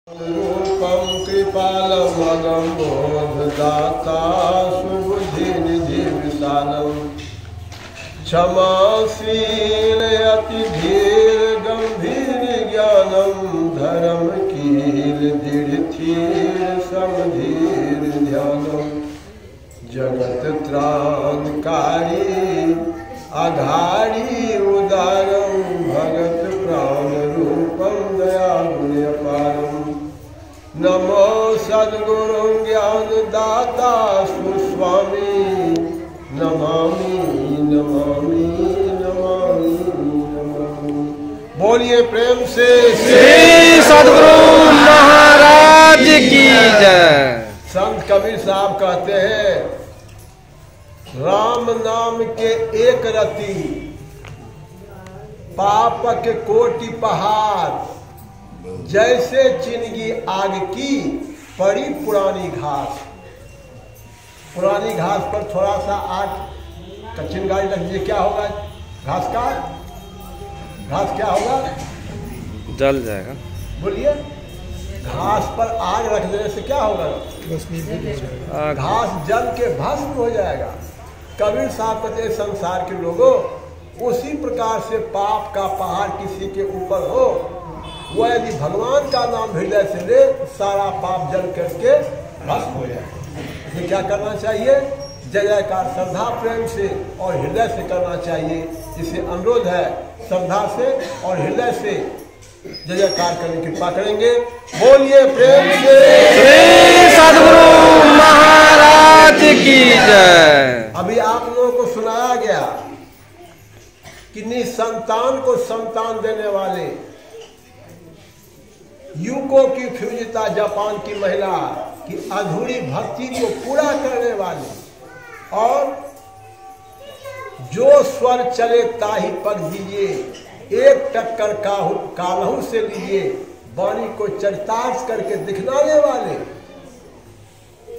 रूपम कृपालमगम बोधदाता सुबुद्धिनिधि विशालम क्षमाशील अति धीर गंभीर ज्ञानम धर्म कील दृढ़ थीर समधीर ध्यानम जगत त्राणकारी आधारी उदारम भगत प्राण रूपम दया गुण अपारम नमो सद्गुरु ज्ञान दाता सुस्वामी नमामि नमामि नमामि नमामि। बोलिए प्रेम से श्री सद्गुरु महाराज की जय। संत कबीर साहब कहते हैं, राम नाम के एक रति पाप के कोटि पहाड़, जैसे चिनगी आग की पड़ी पुरानी घास। पुरानी घास पर थोड़ा सा आग का चिंगारी रख दीजिए, क्या होगा? घास क्या होगा? जल जाएगा। बोलिए, घास पर आग रख देने से क्या होगा? घास जल के भस्म हो जाएगा। कबीर साहब कहते हैं, संसार के लोगों, उसी प्रकार से पाप का पहाड़ किसी के ऊपर हो, वह यदि भगवान का नाम हृदय से ले, सारा पाप जल करके भस्म हो जाए। ये क्या करना चाहिए? जय जयकार श्रद्धा प्रेम से और हृदय से करना चाहिए। इसे अनुरोध है, श्रद्धा से और हृदय से जय जयकार करने की कृपा करेंगे। बोलिए प्रेम से श्री सद्गुरु महाराज की जय। अभी आप लोगों को सुनाया गया कि निसंतान को संतान देने वाले, यूको की फ्यूजिता जापान की महिला की अधूरी भक्ति को पूरा करने वाले, और जो स्वर चले ताही पग दीजिए, एक टक्कर कालहू से लीजिए, वाणी को चरितार्थ करके दिखलाने वाले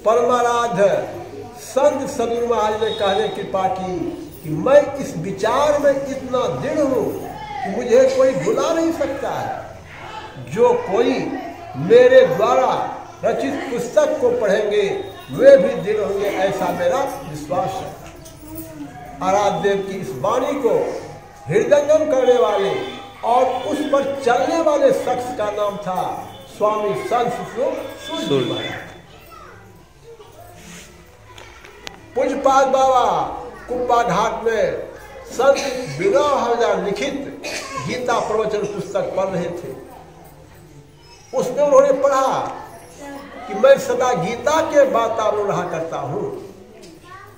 परमाराध्य संत सद्गुरु महाराज ने कहने कृपा की कि मैं इस विचार में इतना दृढ़ हूं कि मुझे कोई भुला नहीं सकता है। जो कोई मेरे द्वारा रचित पुस्तक को पढ़ेंगे वे भी दृढ़ होंगे, ऐसा मेरा विश्वास है। आराध्य देव की इस वाणी को हृदयंगम करने वाले और उस पर चलने वाले शख्स का नाम था स्वामी संत सूर्य। पूज्यपाद बाबा कुप्पा घाट में संत बिना हजार लिखित गीता प्रवचन पुस्तक पढ़ रहे थे। उसमें उन्होंने पढ़ा कि मैं सदा गीता के वातावरण रहा करता हूं।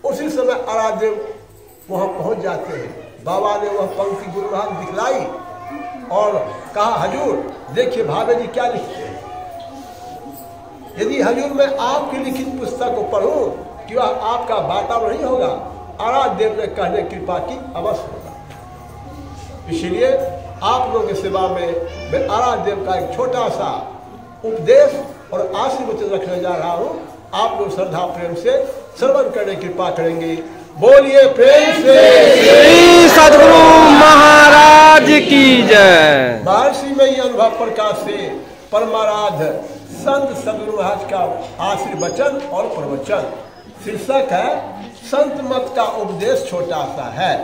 उसी समय आराध्य वहां पहुंच जाते हैं। बाबा ने वह पंक्ति गुरु महाराज दिखलाई और कहा, हजूर देखिए भावे जी क्या लिखते हैं। यदि हजूर मैं आपकी लिखित पुस्तक को पढ़ूं कि वह आपका वातावरण नहीं होगा। आराध्य देव ने कहने कृपा की, अवश्य होगा। इसलिए आप लोगों की सेवा में मैं आराध्य देव का एक छोटा सा उपदेश और आशीर्वचन रखने जा रहा हूं। आप लोग श्रद्धा प्रेम से श्रवण करने की कृपा करेंगे। बोलिए प्रेम से श्री सद्गुरु महाराज की जय। महर्षि में ये अनुभव प्रकाश से परमाराध्य संत सद्गुरु महाराज का आशीर्वचन और प्रवचन। शीर्षक है, संत मत का उपदेश छोटा सा है।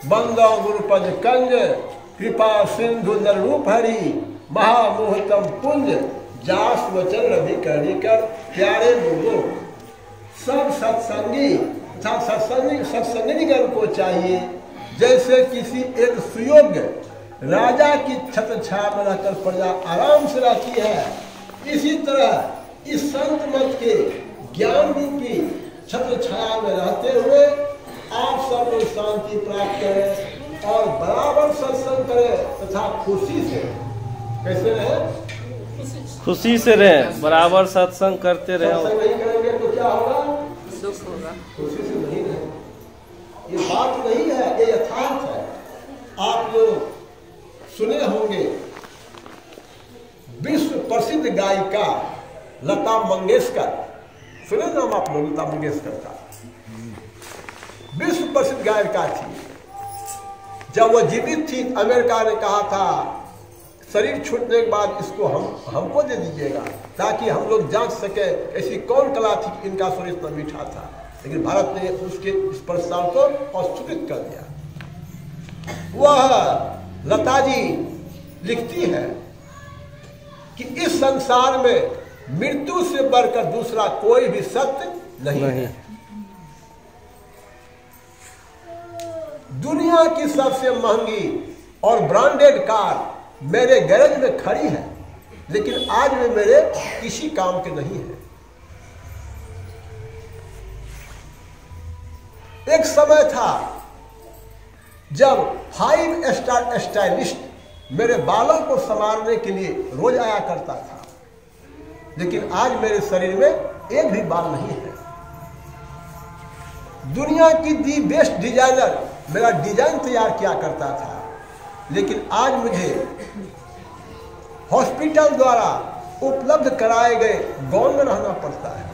बंदो गुरुपद कंज कृपा सिंधु नर रूप हरि, महामोहतम पुंज जास वचन रवि करनी कर। प्यारे लोगों, सब सत्संगीगण को चाहिए जैसे किसी एक सुयोग्य राजा की छत्र छाया में रहकर प्रजा आराम से रहती है, इसी तरह इस संत मत के ज्ञान रूपी छत्र छाया में रहते हुए आप सब लोग शांति प्राप्त करें और बराबर सत्संग करें तथा खुशी से। कैसे रहे? खुशी से रहे, बराबर सत्संग करते रहे। सत्संग नहीं करेंगे तो क्या होगा? दुख होगा। खुशी से नहीं रहे। ये बात नहीं है, ये यथार्थ है। आप लोग सुने होंगे विश्व प्रसिद्ध गायिका लता मंगेशकर। सुने नाम आप लोग लता मंगेशकर का? विश्व प्रसिद्ध गायिका थी। जब वह जीवित थी, अमेरिका ने कहा था शरीर छूटने के बाद इसको हमको दे दीजिएगा, ताकि हम लोग जांच सके ऐसी कौन कला थी कि इनका स्वर इतना मीठा था। लेकिन भारत ने उसके इस प्रस्ताव को अस्वीकृत कर दिया। वह लता जी लिखती है कि इस संसार में मृत्यु से बढ़कर दूसरा कोई भी सत्य नहीं है। दुनिया की सबसे महंगी और ब्रांडेड कार मेरे गैरेज में खड़ी है, लेकिन आज वे मेरे किसी काम के नहीं है। एक समय था जब 5 स्टार स्टाइलिस्ट मेरे बालों को संवारने के लिए रोज आया करता था, लेकिन आज मेरे शरीर में एक भी बाल नहीं है। दुनिया की दी बेस्ट डिजाइनर मेरा डिजाइन तैयार किया करता था, लेकिन आज मुझे हॉस्पिटल द्वारा उपलब्ध कराए गए गाउन में रहना पड़ता है।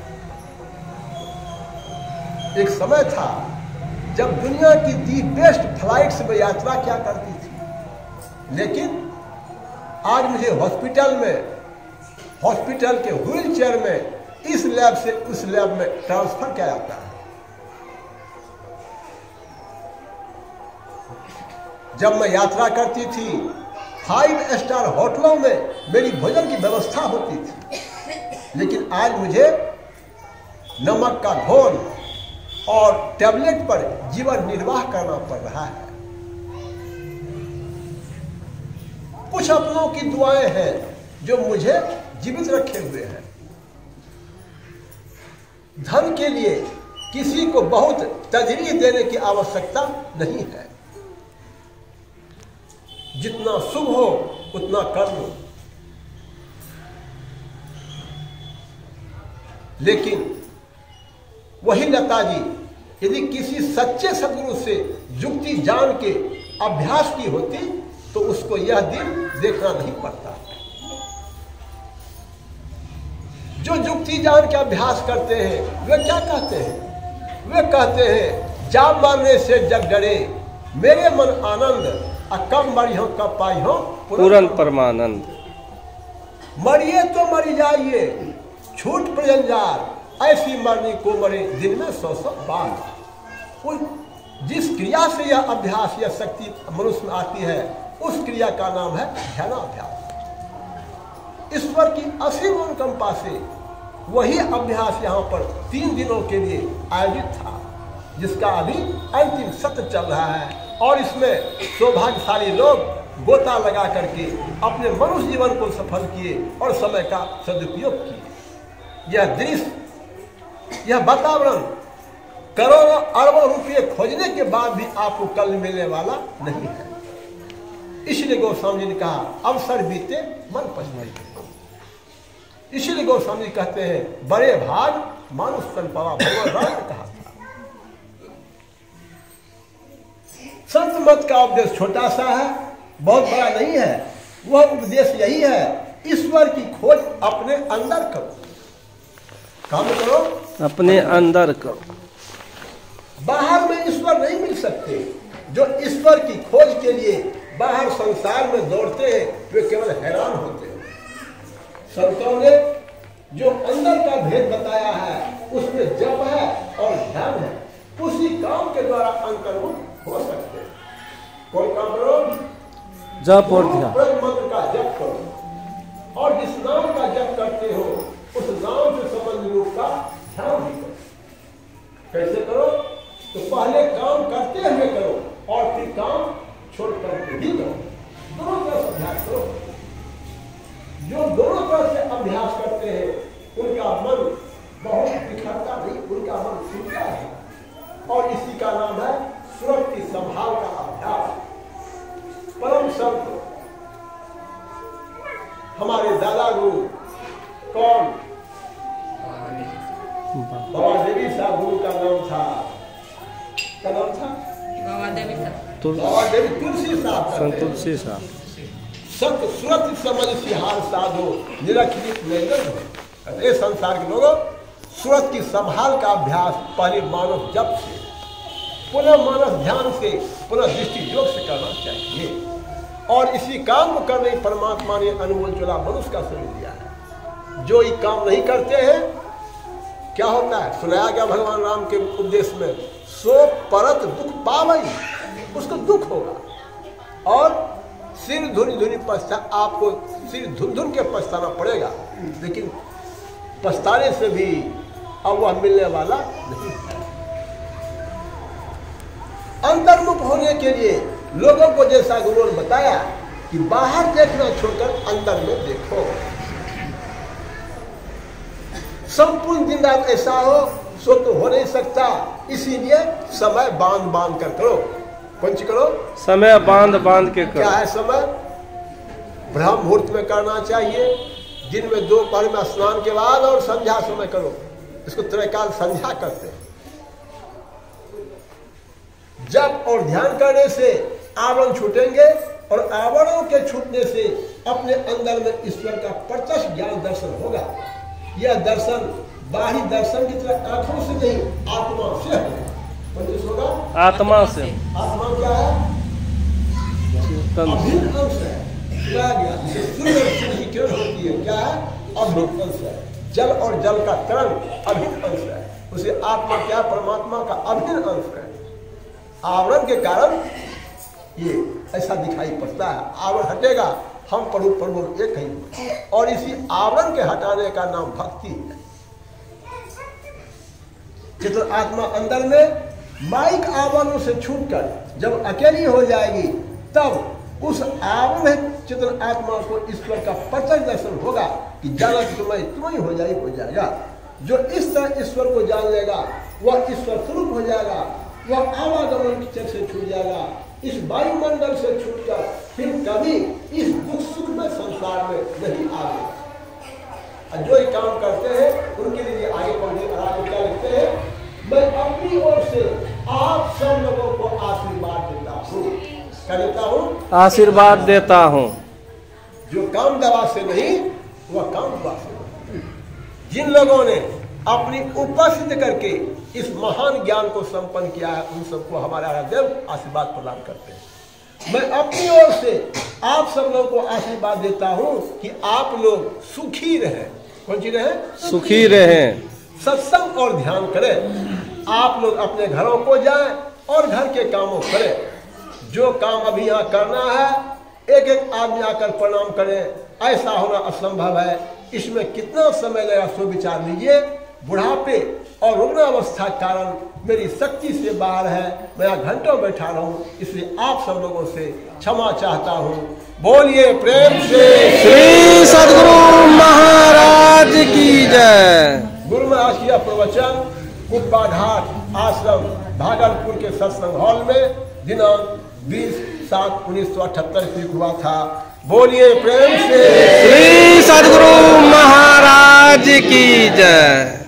एक समय था जब दुनिया की दी बेस्ट फ्लाइट्स में यात्रा किया करती थी, लेकिन आज मुझे हॉस्पिटल के व्हील चेयर में इस लैब से उस लैब में ट्रांसफर किया जाता है। जब मैं यात्रा करती थी 5 स्टार होटलों में मेरी भोजन की व्यवस्था होती थी, लेकिन आज मुझे नमक का घोल और टैबलेट पर जीवन निर्वाह करना पड़ रहा है। कुछ अपनों की दुआएं हैं जो मुझे जीवित रखे हुए हैं। धन के लिए किसी को बहुत तजरीह देने की आवश्यकता नहीं है। जितना शुभ हो उतना कर लो, लेकिन वही लता जी यदि किसी सच्चे सदगुरु से युक्ति जान के अभ्यास की होती तो उसको यह दिन देखना नहीं पड़ता। जो युक्ति जान के अभ्यास करते हैं वे क्या कहते हैं? वे कहते हैं जा मरने से जग डरे मेरे मन आनंद, कब मरी हो कब पाई हो पूर्ण परमानंद। मरिए तो मरी जाइए छूट प्रजंजार, ऐसी मरनी को मरे दिन में 100 बार। जिस क्रिया से यह अभ्यास या शक्ति मनुष्य में आती है उस क्रिया का नाम है ध्यानाभ्यास। ईश्वर की असीम अनुकंपा से वही अभ्यास यहाँ पर 3 दिनों के लिए आयोजित था, जिसका अभी अंतिम सत्र चल रहा है। और इसमें सौभाग्यशाली लोग गोता लगा करके अपने मनुष्य जीवन को सफल किए और समय का सदुपयोग किए। यह दृश्य, यह वातावरण करोड़ों अरबों रुपये खोजने के बाद भी आपको कल मिलने वाला नहीं है। इसलिए गोस्वामी जी ने कहा अवसर बीते मन पछताए। इसलिए गोस्वामी जी कहते हैं बड़े भाग मानुष तन पावा, भगवान राम ने कहा था। संत मत का उपदेश छोटा सा है, बहुत बड़ा नहीं है। वह उपदेश यही है ईश्वर की खोज अपने अंदर करो। काम करो अपने अंदर करो। बाहर में ईश्वर नहीं मिल सकते। जो ईश्वर की खोज के लिए बाहर संसार में दौड़ते हैं वे केवल हैरान होते हैं। संतों ने जो अंदर का भेद बताया है उसमें जप है और ध्यान है। उसी काम के द्वारा अंतर्मुख हो सकते हैं। कौन काम करो? जप और ध्यान। मंत्र का जप करो और जिस नाम का जप करते हो उस नाम से संबंधित रूप का ध्यान भी करो। कैसे करो? तो पहले काम करते हुए करो और फिर काम छोड़ करके भी करो। दोनों तरह से अभ्यास करो। जो दोनों तरह से अभ्यास करते हैं उनका मन बहुत बिखरता नहीं, उनका मन सुनता है। और इसी का नाम है सुरत की संभाल का अभ्यास। परम संत हमारे दादा गुरु कौन? बाबा देवी साहब गुरु का नाम था। क्या नाम था? बाबा देवी तुलसी साहब। संत तुलसी साहब। संत सुरत समझ सिहार साधो निरखित नैनन हो। ये संसार के लोगों सुरत की संभाल का अभ्यास पहले मानव जप से, पुनः मानस ध्यान से, पुनः दृष्टि योग से करना चाहिए। और इसी काम को करने परमात्मा ने अनमोल चोला मनुष्य का शरीर दिया है। जो ये काम नहीं करते हैं क्या होता है, सुनाया गया भगवान राम के उपदेश में, सो परत दुख पावई, उसको दुख होगा और सिर धुन धुनी पछता, आपको सिर धुन धुन के पछताना पड़ेगा, लेकिन पछताने से भी अब वह मिलने वाला नहीं। अंतर्मुख होने के लिए लोगों को जैसा गुरु ने बताया कि बाहर देखना छोड़कर अंदर में देखो। संपूर्ण दिन रात ऐसा हो सो तो हो नहीं सकता, इसीलिए समय बांध बांध कर करो। कौन सी करो? समय बांध बांध के करो। क्या है समय? ब्रह्म मुहूर्त में करना चाहिए, दिन में दोपहर में स्नान के बाद, और संध्या समय करो। इसको त्रैकाल संध्या करते हैं। जप और ध्यान करने से आवरण छूटेंगे और आवरणों के छूटने से अपने अंदर में ईश्वर का प्रत्यक्ष ज्ञान दर्शन होगा। यह दर्शन बाहरी दर्शन की तरह आंखों से नहीं, आत्मा से होगा। आत्मा से। आत्मा क्या है? अभिन्न अंश है। सूर्य की किरण होती है, क्या है? अभिन्न अंश है। जल और जल का तरंग अभिन्न अंश है। उसे आत्मा क्या? परमात्मा का अभिन्न अंश है। आवरण के कारण ये ऐसा दिखाई पड़ता है। आवरण हटेगा, हम प्रभु प्रभु एक ही, और इसी आवरण के हटाने का नाम भक्ति है। चित्र आत्मा अंदर में माइक आवरणों से छूटकर जब अकेली हो जाएगी, तब उस आवरण चित्र आत्मा को ईश्वर का प्रत्यक्ष दर्शन होगा कि जाना तुम ही हो जाएगा। जो इस तरह ईश्वर को जान लेगा वह ईश्वर स्वरूप हो जाएगा। वह आवागमन की चक्र से छूट जाएगा, इस वायुमंडल से छूटकर फिर कभी इस दुख सुख में संसार में नहीं आएगा। जो ये काम करते हैं उनके लिए आगे बढ़ने क्या लिखते हैं? मैं अपनी ओर से आप सब लोगों को आशीर्वाद देता हूँ। क्या देता हूँ? आशीर्वाद देता हूँ। जो काम दवा से नहीं, वह काम दवा से। जिन लोगों ने अपनी उपस्थिति करके इस महान ज्ञान को संपन्न किया है, उन सबको हमारे आराध्य आशीर्वाद प्रदान करते हैं। मैं अपनी ओर से आप सब लोगों को आशीर्वाद देता हूं कि आप लोग सुखी रहें। कौन सी रहें? सुखी रहें। सत्संग और ध्यान करें। आप लोग अपने घरों को जाएं और घर के कामों करें। जो काम अभी यहाँ करना है, एक एक आदमी आकर प्रणाम करें। ऐसा होना असंभव है। इसमें कितना समय लगेगा सो विचार लीजिए। बुढ़ापे और रुग्णावस्था कारण मेरी शक्ति से बाहर है, मैं यहाँ घंटों बैठा रहा हूँ, इसलिए आप सब लोगों से क्षमा चाहता हूँ। बोलिए प्रेम से श्री सद्गुरु महाराज की जय। गुरु महाराज की प्रवचन कुप्पा घाट आश्रम भागलपुर के सत्संग हॉल में दिनांक 20/7/1978 को हुआ था। बोलिए प्रेम से श्री सद्गुरु महाराज की जय।